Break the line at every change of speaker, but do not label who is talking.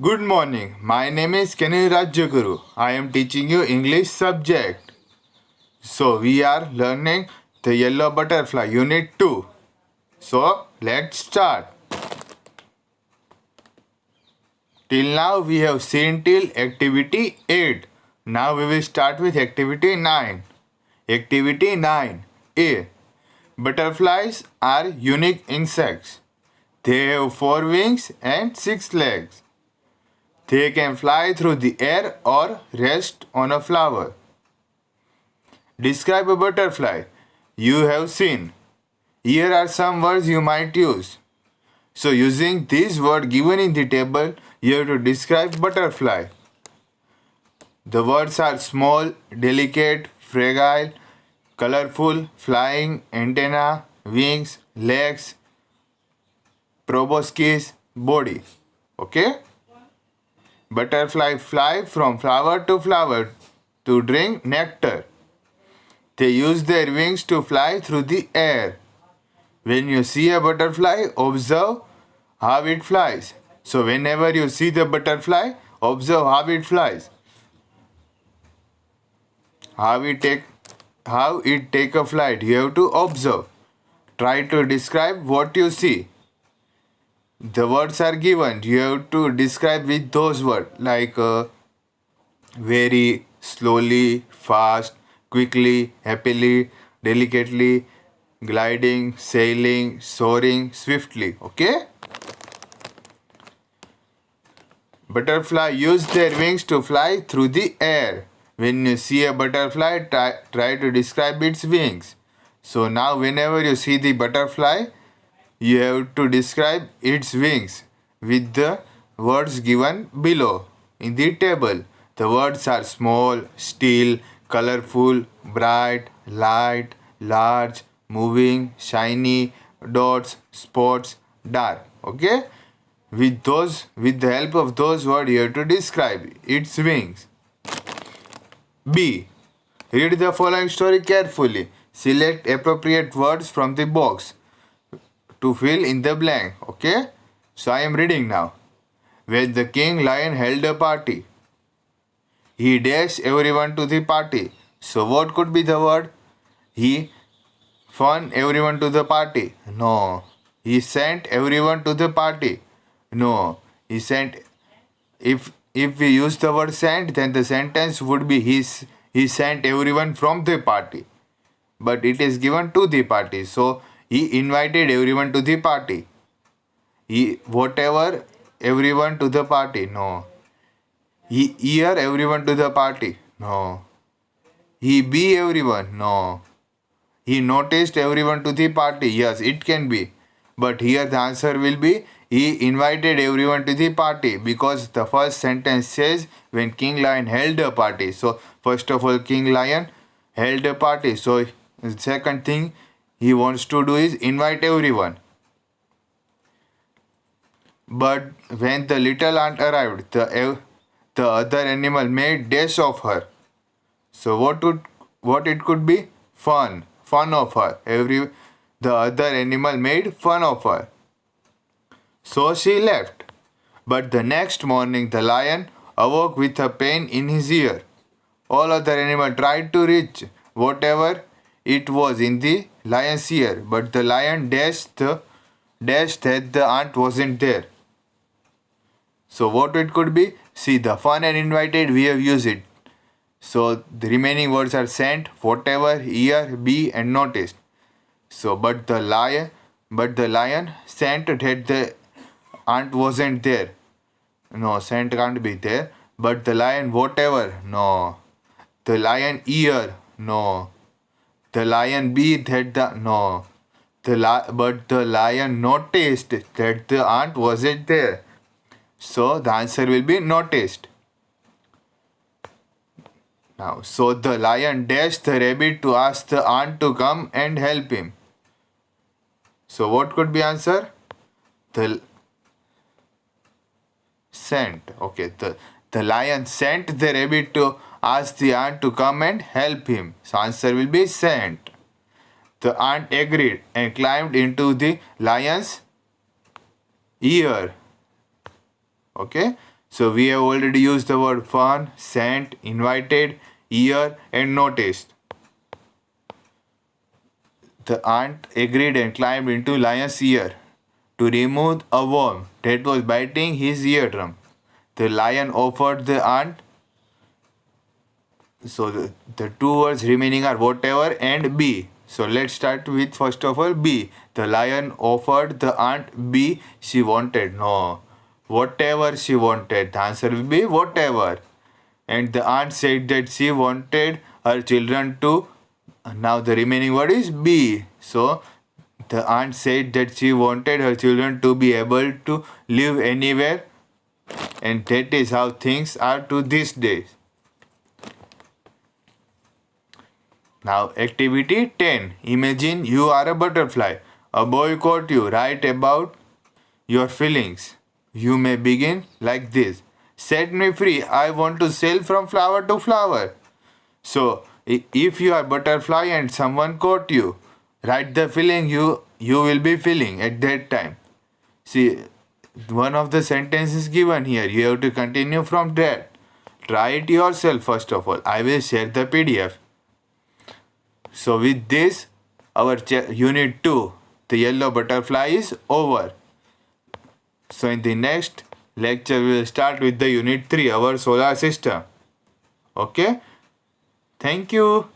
Good morning. My name is Kenil Rajaguru. I am teaching you English subject. So we are learning the yellow butterfly unit 2. So let's start. Till now we have seen till activity 8. Now we will start with activity 9. Activity 9A. Butterflies are unique insects. They have 4 wings and 6 legs. They can fly through the air or rest on a flower. Describe a butterfly you have seen. Here are some words you might use. So, using these words given in the table, you have to describe butterfly. The words are small, delicate, fragile, colorful, flying, antenna, wings, legs, proboscis, body. Okay? Butterfly fly from flower to flower to drink nectar. They use their wings to fly through the air. When you see a butterfly, observe how it flies. So whenever you see the butterfly, observe how it flies. How it take a flight. You have to observe. Try to describe what you see. The words are given. You have to describe with those words like very, slowly, fast, quickly, happily, delicately, gliding, sailing, soaring, swiftly. Okay? Butterfly use their wings to fly through the air. When you see a butterfly, try to describe its wings. So now whenever you see the butterfly, you have to describe its wings with the words given below in the table. The words are small, still, colorful, bright, light, large, moving, shiny, dots, spots, dark. Okay? With the help of those words, you have to describe its wings. B. Read the following story carefully. Select appropriate words from the box to fill in the blank. Okay? So I am reading now. When the king lion held a party, he dashed everyone to the party. So what could be the word? He fun everyone to the party. No. He sent everyone to the party. No. He sent if we use the word sent, then the sentence would be he sent everyone from the party. But it is given to the party. So he invited everyone to the party. He whatever everyone to the party. No. He hear everyone to the party. No. He be everyone. No. He noticed everyone to the party. Yes, it can be. But here the answer will be he invited everyone to the party because the first sentence says when King Lion held a party. So, first of all, King Lion held a party. So, the second thing he wants to do is invite everyone. But when the little ant arrived, the other animal made dash of her. So what it could be? Fun of her. The other animal made fun of her. So she left. But the next morning the lion awoke with a pain in his ear. All other animals tried to reach whatever it was in the lion's ear, but the lion dashed that the ant wasn't there. So what it could be? See, the fun and invited we have used it. So the remaining words are sent, whatever, hear, be, and noticed. So but the lion sent that the ant wasn't there. No, sent can't be there. But the lion whatever, no. The lion ear, no. The lion be that the no. But the lion noticed that the ant wasn't there. So the answer will be noticed. Now, so the lion dashed the rabbit to ask the ant to come and help him. So what could be answer? The sent. Okay, the lion sent the rabbit to ask the ant to come and help him. So answer will be sent. The ant agreed and climbed into the lion's ear. Okay, So we have already used the word fun, sent, invited, ear, and noticed. The ant agreed and climbed into lion's ear to remove a worm that was biting his eardrum. The lion offered the ant. So the two words remaining are whatever and be. So let's start with first of all be. The lion offered the ant be she wanted. No. Whatever she wanted. The answer will be whatever. And the aunt said that she wanted her children to. Now the remaining word is be. So the aunt said that she wanted her children to be able to live anywhere, and that is how things are to this day. Now, activity 10. Imagine you are a butterfly. A boy caught you. Write about your feelings. You may begin like this: set me free. I want to sail from flower to flower. So, if you are butterfly and someone caught you, write the feeling you will be feeling at that time. See, one of the sentences given here. You have to continue from that. Try it yourself first of all. I will share the PDF. So with this, our unit 2, the yellow butterfly, is over. So in the next lecture, we will start with the unit 3, our solar system. Okay? Thank you.